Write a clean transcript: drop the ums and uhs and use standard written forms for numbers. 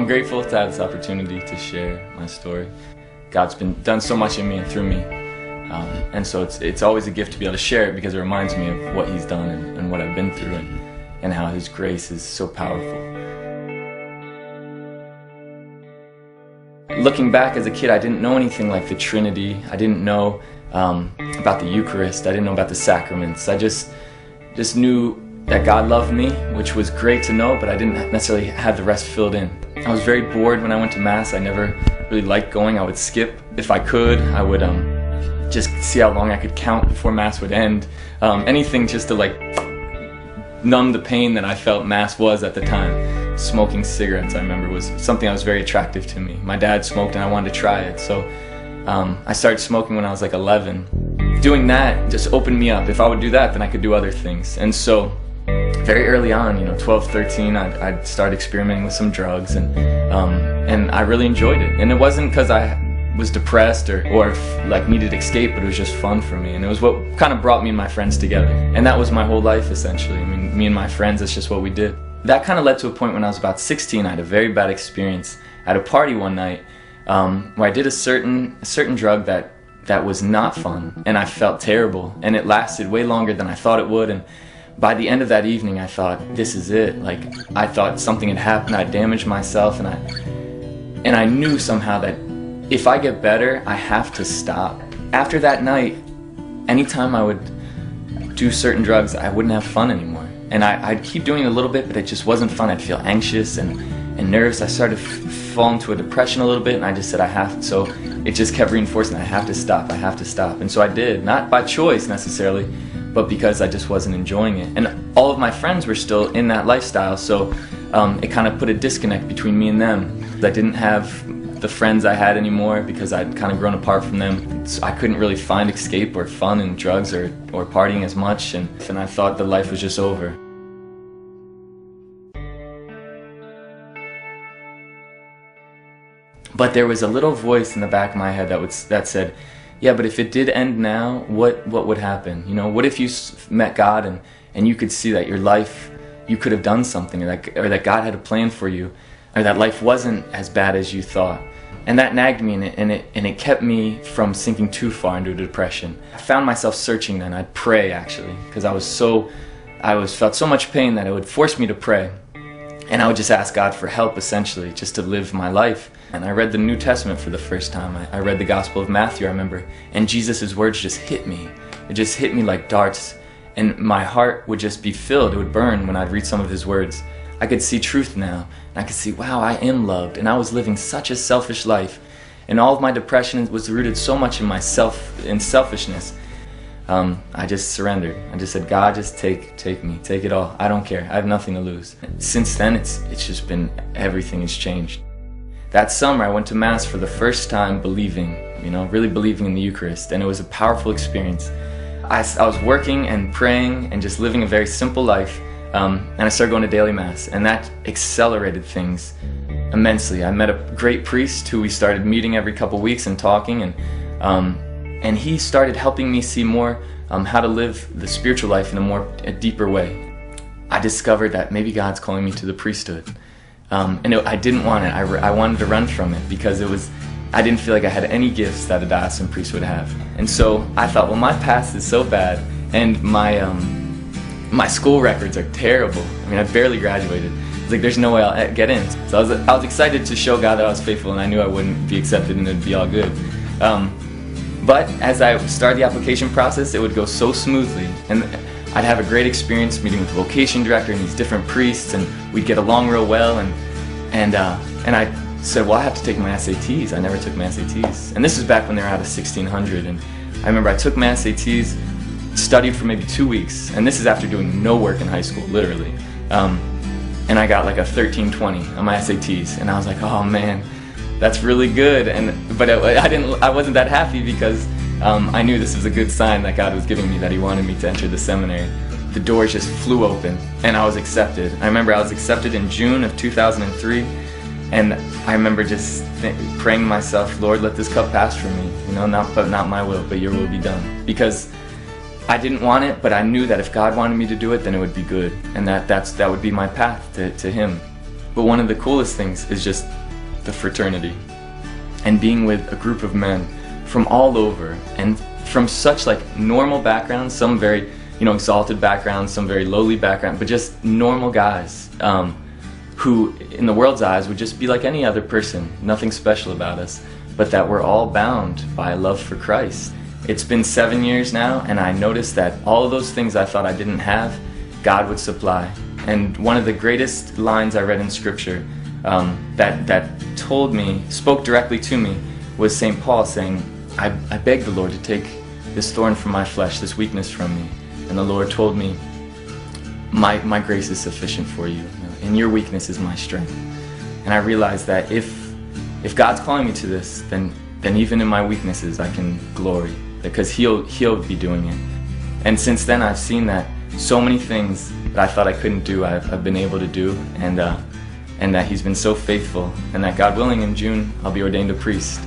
I'm grateful to have this opportunity to share my story. God's done so much in me and through me, and so it's always a gift to be able to share it because it reminds me of what He's done and what I've been through and how His grace is so powerful. Looking back as a kid, I didn't know anything like the Trinity. I didn't know about the Eucharist. I didn't know about the sacraments. I just knew that God loved me, which was great to know, but I didn't necessarily have the rest filled in. I was very bored when I went to Mass. I never really liked going. I would skip if I could. I would just see how long I could count before Mass would end. Anything just to like numb the pain that I felt Mass was at the time. Smoking cigarettes, I remember, was something that was very attractive to me. My dad smoked and I wanted to try it, so I started smoking when I was like 11. Doing that just opened me up. If I would do that, then I could do other things. And so very early on, 12, 13, I'd start experimenting with some drugs, and I really enjoyed it. And it wasn't because I was depressed or like needed escape, but it was just fun for me. And it was what kind of brought me and my friends together. And that was my whole life, essentially. I mean, me and my friends, that's just what we did. That kind of led to a point when I was about 16. I had a very bad experience at a party one night where I did a certain drug that was not fun, and I felt terrible. And it lasted way longer than I thought it would. And by the end of that evening, I thought, this is it. Like, I thought something had happened. I damaged myself, and I knew somehow that if I get better, I have to stop. After that night, anytime I would do certain drugs, I wouldn't have fun anymore. And I'd keep doing it a little bit, but it just wasn't fun. I'd feel anxious and nervous. I started to fall into a depression a little bit, and I just said I have to. So it just kept reinforcing, I have to stop, I have to stop. And so I did, not by choice necessarily, but because I just wasn't enjoying it. And all of my friends were still in that lifestyle, so it kind of put a disconnect between me and them. I didn't have the friends I had anymore because I'd kind of grown apart from them. So I couldn't really find escape or fun in drugs or partying as much, and I thought that life was just over. But there was a little voice in the back of my head that said, yeah, but if it did end now, what would happen? What if you met God and you could see that your life, you could have done something, or that God had a plan for you, or that life wasn't as bad as you thought? And that nagged me, and it kept me from sinking too far into a depression. I found myself searching then. I'd pray, actually, because I felt so much pain that it would force me to pray. And I would just ask God for help, essentially, just to live my life. And I read the New Testament for the first time. I read the Gospel of Matthew, I remember, and Jesus' words just hit me. It just hit me like darts, and my heart would just be filled. It would burn when I'd read some of His words. I could see truth now, and I could see, wow, I am loved, and I was living such a selfish life, and all of my depression was rooted so much in selfishness. I just surrendered. I just said, God, just take me, take it all. I don't care. I have nothing to lose. Since then, it's just been, everything has changed. That summer, I went to Mass for the first time believing, really believing in the Eucharist, and it was a powerful experience. I was working and praying and just living a very simple life, and I started going to daily Mass, and that accelerated things immensely. I met a great priest who we started meeting every couple weeks and talking, and he started helping me see more how to live the spiritual life in a deeper way. I discovered that maybe God's calling me to the priesthood. I didn't want it. I wanted to run from it because I didn't feel like I had any gifts that a diocesan priest would have. And so I thought, well, my past is so bad, and my school records are terrible. I mean, I barely graduated. It's like, there's no way I'll get in. So I was excited to show God that I was faithful, and I knew I wouldn't be accepted and it'd be all good. But as I started the application process, it would go so smoothly, and I'd have a great experience meeting with the vocation director and these different priests, and we'd get along real well. And I said, well, I have to take my SATs. I never took my SATs, and this is back when they were out of 1600. And I remember I took my SATs, studied for maybe 2 weeks, and this is after doing no work in high school, literally. And I got like a 1320 on my SATs, and I was like, oh man, that's really good. But I wasn't that happy because I knew this was a good sign that God was giving me, that He wanted me to enter the seminary. The doors just flew open, and I was accepted. I remember I was accepted in June of 2003, and I remember just praying to myself, Lord, let this cup pass from me. Not my will, but Your will be done. Because I didn't want it, but I knew that if God wanted me to do it, then it would be good, and that would be my path to Him. But one of the coolest things is just the fraternity and being with a group of men from all over and from such like normal backgrounds, some very, you know, exalted backgrounds, some very lowly background, but just normal guys who in the world's eyes would just be like any other person, nothing special about us, but that we're all bound by a love for Christ. It's been 7 years now, and I noticed that all of those things I thought I didn't have, God would supply. And one of the greatest lines I read in Scripture that spoke directly to me, was St. Paul saying, I begged the Lord to take this thorn from my flesh, this weakness from me. And the Lord told me, my grace is sufficient for you, and your weakness is my strength. And I realized that if God's calling me to this, then even in my weaknesses I can glory, because He'll be doing it. And since then I've seen that so many things that I thought I couldn't do, I've been able to do, and that He's been so faithful, and that God willing in June I'll be ordained a priest.